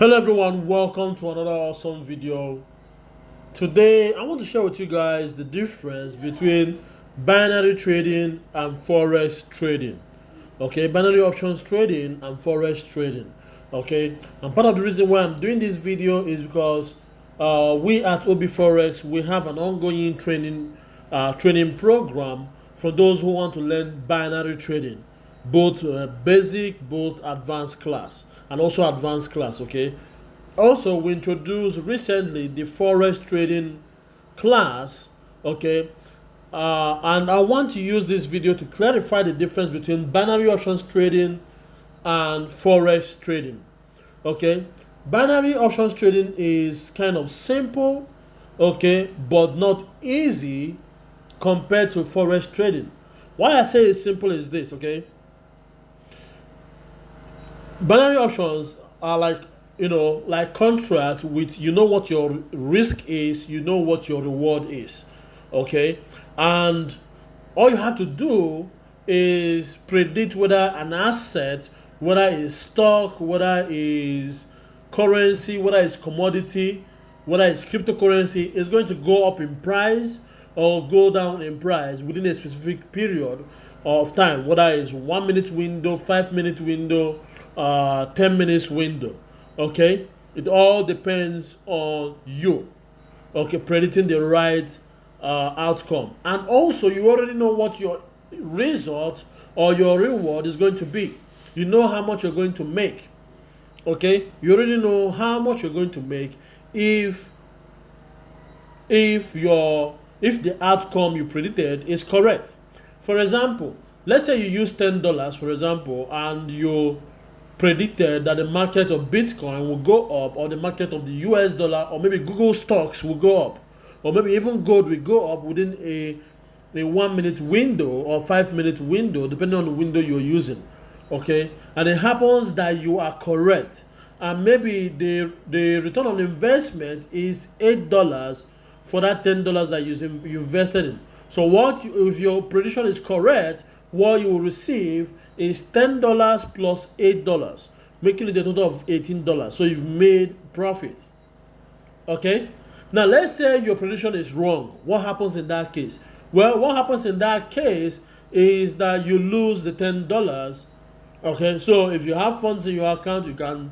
Hello everyone, welcome to another awesome video. Today I want to share with you guys the difference between binary trading and forex trading. Okay, binary options trading and forex trading. Okay, and part of the reason why I'm doing this video is because we at OB Forex, we have an ongoing training program for those who want to learn binary trading, both basic, both advanced class, and also advanced class. Okay, also we introduced recently the forex trading class. Okay, and I want to use this video to clarify the difference between binary options trading and forex trading. Okay, binary options trading is kind of simple, okay, but not easy compared to forex trading. Why I say it's simple is this. Okay, binary options are like, like contracts with, what your risk is, what your reward is. Okay, and all you have to do is predict whether an asset, whether it's stock, whether it's currency, whether it's commodity, whether it's cryptocurrency, is going to go up in price or go down in price within a specific period of time, whether it's 1 minute window, 5 minute window, 10 minutes window. Okay, it all depends on you. Okay, predicting the right outcome, and also you already know what your result or your reward is going to be. You know how much you're going to make. Okay, you already know how much you're going to make if if the outcome you predicted is correct. For example, let's say you use $10, for example, and you predicted that the market of Bitcoin will go up, or the market of the US dollar, or maybe Google stocks will go up, or maybe even gold will go up within a 1 minute window or 5 minute window, depending on the window you're using. Okay, and it happens that you are correct, and maybe the return on investment is $8 for that $10 that you invested in. So if your prediction is correct, what you will receive is $10 plus $8, making it a total of $18. So you've made profit. Okay, now let's say your prediction is wrong. What happens in that case? Well, what happens in that case is that you lose the $10. Okay, so if you have funds in your account, you can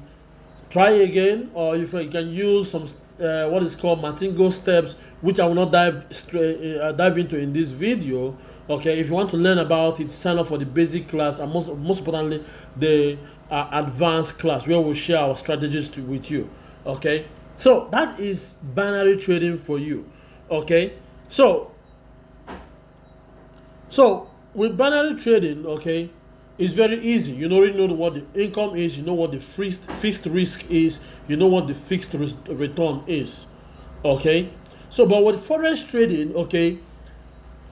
try again, or if you can use some what is called Martingo steps, which I will not dive into in this video. Okay, if you want to learn about it, sign up for the basic class, and most importantly the advanced class, where we'll share our strategies with you. Okay, so that is binary trading for you. Okay, so with binary trading, okay, it's very easy. You already know what the income is, you know what the fixed risk is, you know what the fixed return is. Okay, so but with forex trading, okay,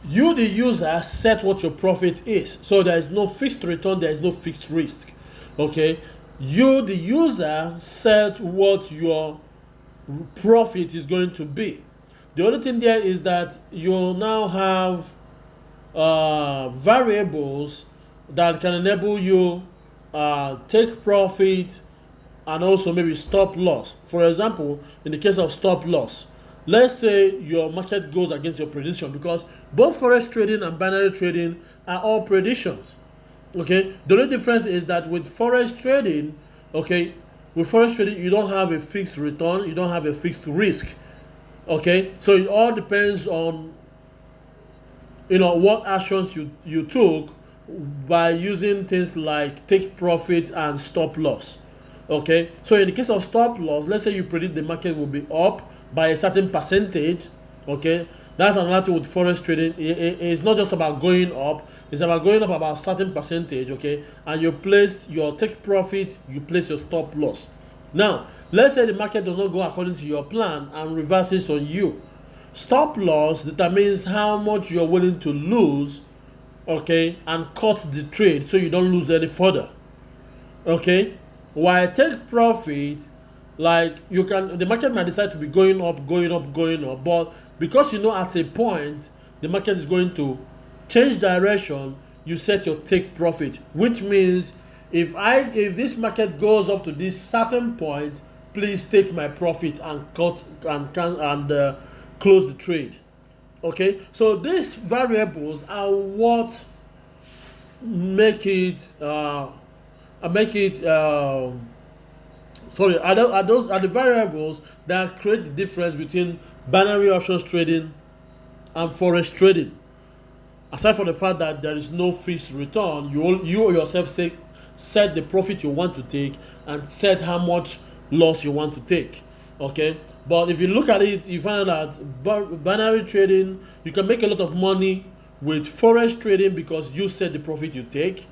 you the user set what your profit is. So there is no fixed return, there is no fixed risk. Okay, you the user set what your profit is going to be. The only thing there is that you now have variables that can enable you take profit and also maybe stop loss. For example, in the case of stop loss, let's say your market goes against your prediction, because both forex trading and binary trading are all predictions. Okay, the only difference is that with forex trading, okay, with forex trading you don't have a fixed return, you don't have a fixed risk. Okay, so it all depends on what actions you took by using things like take profit and stop loss. Okay, so in the case of stop loss, let's say you predict the market will be up by a certain percentage. Okay, that's another thing with forex trading. It's not just about going up, it's about going up about a certain percentage. Okay, and you placed your take profit, you place your stop loss. Now let's say the market does not go according to your plan and reverses on you. Stop loss determines how much you're willing to lose, okay, and cut the trade so you don't lose any further. Okay, while take profit, like the market might decide to be going up, but because at a point the market is going to change direction, you set your take profit, which means if this market goes up to this certain point, please take my profit and close the trade. Okay, so these variables are what make it sorry, are the variables that create the difference between binary options trading and forex trading. Aside from the fact that there is no fixed return, you yourself set the profit you want to take and set how much loss you want to take. Okay, but if you look at it, you find out that binary trading, you can make a lot of money with forex trading because you set the profit you take.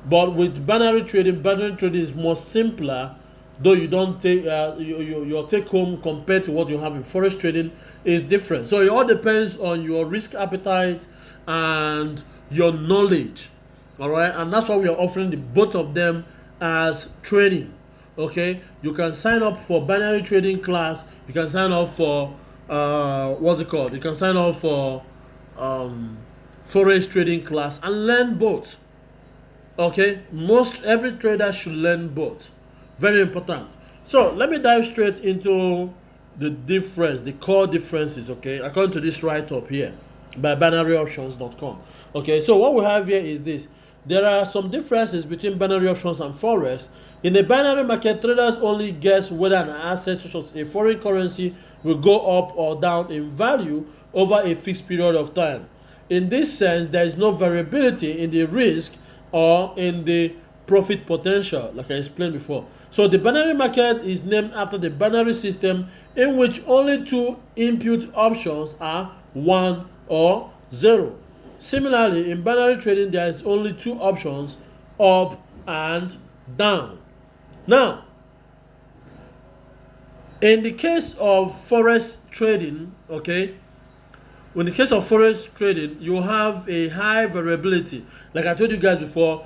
But with binary trading is more simpler, though you don't take your take home compared to what you have in forex trading is different. So it all depends on your risk appetite and your knowledge. All right, and that's why we are offering both of them as training. Okay, you can sign up for binary trading class. You can sign up for what's it called? You can sign up for forex trading class and learn both. Okay, every trader should learn both. Very important. So let me dive straight into the core differences. Okay, according to this write-up here by binaryoptions.com. Okay, so what we have here is this. There are some differences between binary options and forex. In a binary market, traders only guess whether an asset such as a foreign currency will go up or down in value over a fixed period of time. In this sense, there is no variability in the risk or in the profit potential, like I explained before. So the binary market is named after the binary system in which only two input options are 1 or 0. Similarly, in binary trading, there is only two options, up and down. Now, in the case of forex trading, okay, in the case of forex trading, you have a high variability. Like I told you guys before,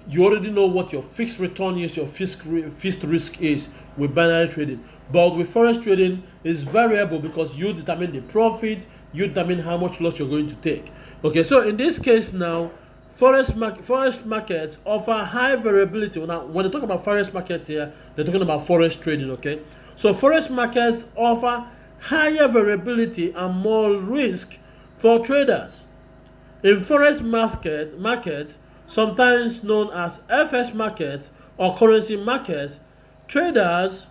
you already know what your fixed return is, your fixed risk is with binary trading. But with forex trading, it's variable because you determine the profit, you determine how much loss you're going to take. Okay, so in this case now, forex markets offer high variability. Now, when they talk about forex markets here, they're talking about forex trading. Okay, so forex markets offer higher variability and more risk for traders. In forex market, sometimes known as FX market or currency markets, traders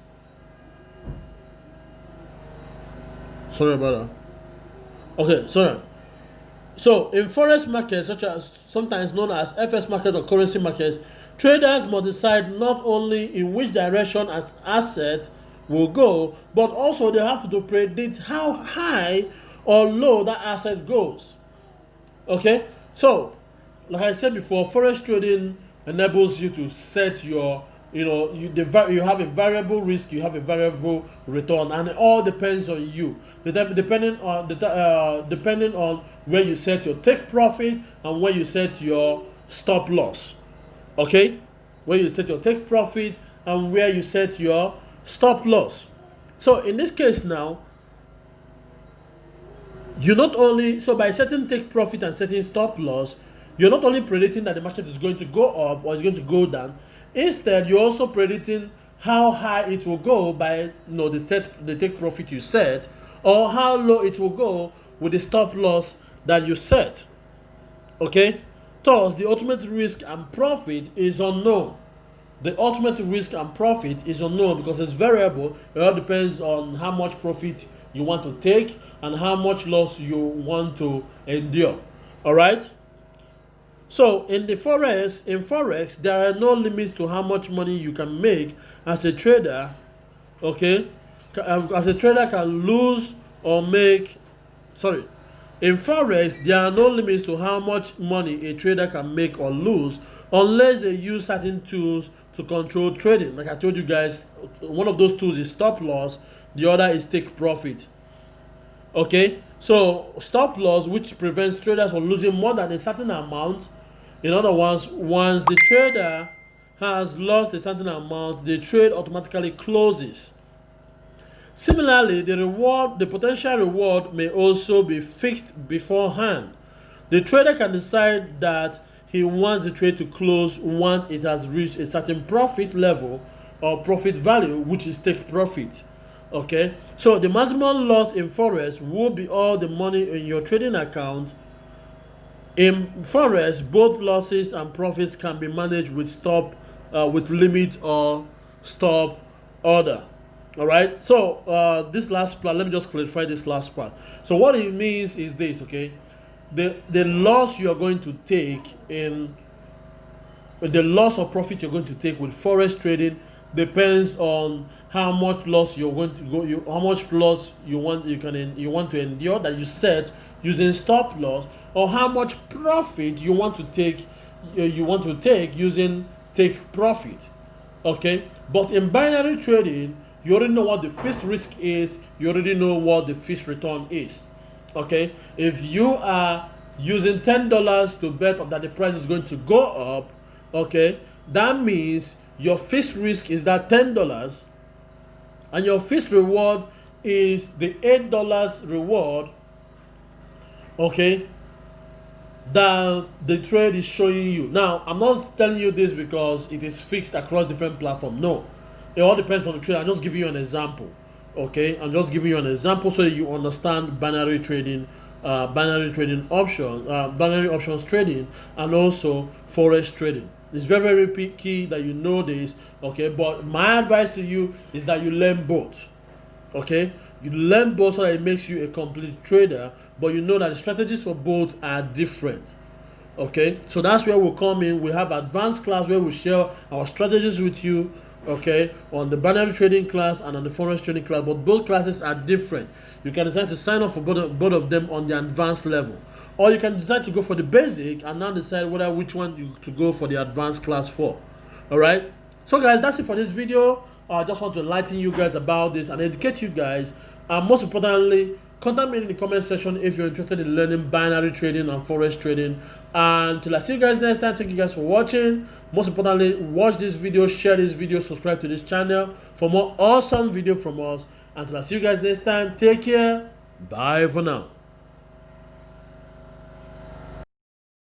sorry about that. Okay, sorry. So in forex markets, such as sometimes known as FX market or currency markets, traders must decide not only in which direction an asset will go, but also they have to predict how high or low that asset goes. Okay, so like I said before, forex trading enables you to set your, you have a variable risk, you have a variable return, and it all depends on you. Depending on where you set your take profit and where you set your stop loss. Okay, where you set your take profit and where you set your stop loss. So in this case now, by setting take profit and setting stop loss, you're not only predicting that the market is going to go up or it's going to go down. Instead, you're also predicting how high it will go by the take profit you set, or how low it will go with the stop loss that you set. Okay? Thus, the ultimate risk and profit is unknown. The ultimate risk and profit is unknown because it's variable. It all depends on how much profit you want to take and how much loss you want to endure. All right? So in forex, there are no limits to how much money you can make as a trader. Okay, as a trader can lose or make. Sorry, in forex, there are no limits to how much money a trader can make or lose, unless they use certain tools to control trading. Like I told you guys, one of those tools is stop loss. The other is take profit. Okay, so stop loss, which prevents traders from losing more than a certain amount. In other words, once the trader has lost a certain amount, the trade automatically closes. Similarly, the potential reward may also be fixed beforehand. The trader can decide that he wants the trade to close once it has reached a certain profit level, or profit value, which is take profit. Okay, so the maximum loss in Forex will be all the money in your trading account. In Forex, both losses and profits can be managed with with limit or stop order. All right. So this last part, let me just clarify this last part. So what it means is this. Okay, the loss you are going to take in the loss or profit you're going to take with Forex trading depends on how much loss you're going to go, how much loss you want to endure that you set using stop loss, or how much profit you want to take using take profit. Okay, but in binary trading, you already know what the fixed risk is, you already know what the fixed return is. Okay, if you are using $10 to bet that the price is going to go up, okay, that means your fixed risk is that $10 and your fixed reward is the $8 reward, okay, that the trade is showing you. Now, I'm not telling you this because it is fixed across different platforms. No, it all depends on the trade. I'm just giving you an example. Okay, I'm just giving you an example so that you understand binary trading options, binary options trading, and also Forex trading. It's very, very key that you know this. Okay, but my advice to you is that you learn both. Okay, you learn both so that it makes you a complete trader, but you know that the strategies for both are different. Okay, so that's where we'll come in. We have advanced class where we share our strategies with you, okay, on the binary trading class and on the Forex trading class, but both classes are different. You can decide to sign up for both of them on the advanced level, or you can decide to go for the basic and now decide which one you to go for the advanced class for. All right, so guys, that's it for this video. I just want to enlighten you guys about this and educate you guys, and most importantly, contact me in the comment section if you're interested in learning binary trading and Forex trading. And till I see you guys next time, thank you guys for watching. Most importantly, watch this video, share this video, subscribe to this channel for more awesome video from us. Until I see you guys next time, take care. Bye for now.